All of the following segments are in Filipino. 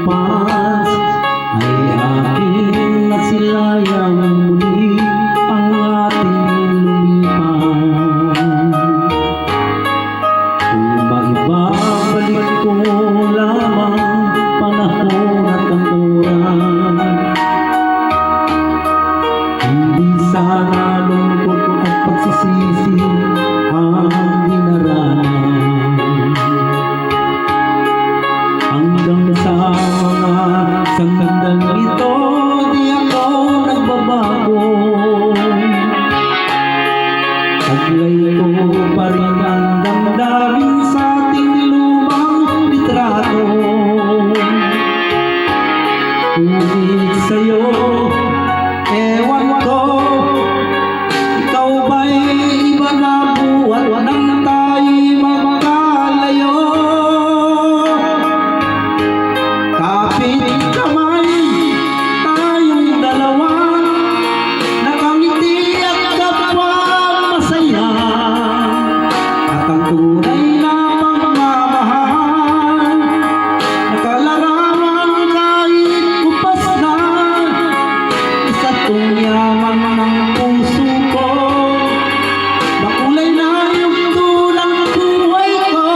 lumipas ay aking nasilayang muli ang ating lumipas. Kung maibabalik ko lamang panahon at ang oras, hindi sana lungkot at pagsisisi ang dinaranan. Hanggang sa mga sandang ito, di ako nagbabago. Taglay ko pa rin ang damdamin sa ating lumang litrato. Ngunit sa'yo, ewan ko, ikaw ba'y iba na buhat nang tayo'y magkalayo? Kapit kamay tayong dalawa, nakangiti at kapwa masaya, at ang tunay na pagmamahal nakalarawan kahit kupas na. Isa tong yaman ng puso ko, makulay na yung tulang buhay ko,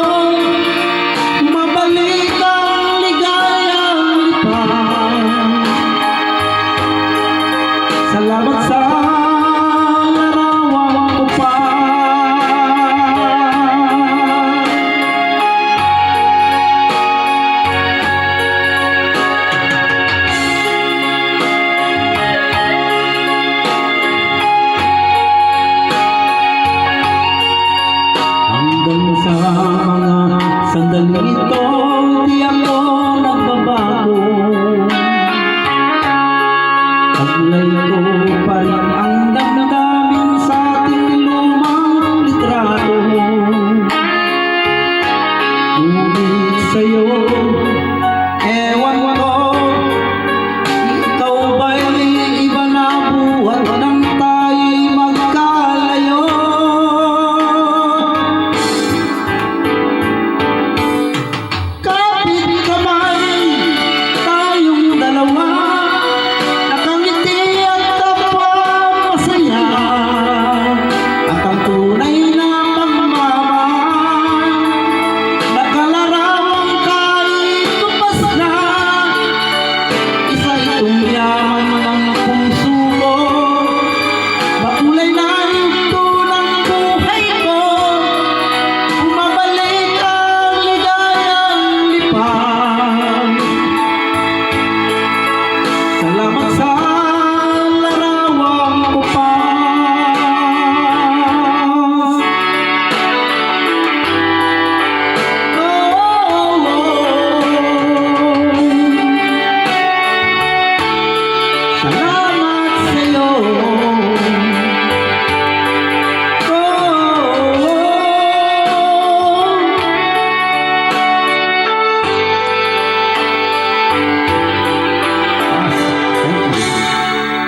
mabalik ang ligayang lipas. Salamat sa larawan ko pa. Hanggang sa mga sandaling ito, di ako nagbabago. Taglay ko pa rin ang damdamin